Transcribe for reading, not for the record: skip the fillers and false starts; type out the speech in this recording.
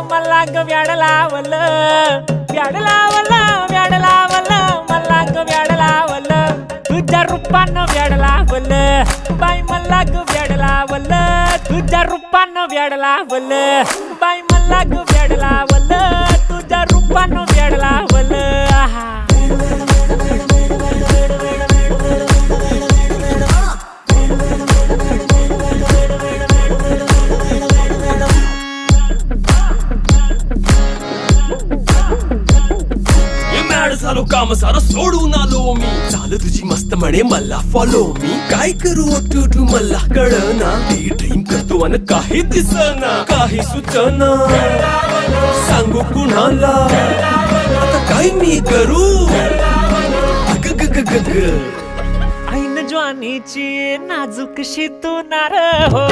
मला ग व्याड लावलं व्याड लावलं व्याड लावलं मला ग व्याड लावलं तुझ्या रूपानं व्याड लावलं बाई मला ग व्याड लावलं तुझ्या रूपानं व्याड लावलं बाई मला ग व्याड लावलं तुझ्या रूपानं व्याड लावलं आहा झालो काम सारा सोडून आलो मी झालं तुझी मस्त म्हणे मला फॉलो मी काय करू तू मला कळना ती ड्रीम करतो आणि काही दिसना काही सुचना सांगू कुणाला आता काय मी करू ग ग ग ग ग ऐन ज्वानीची नाजूक शी तू नार हो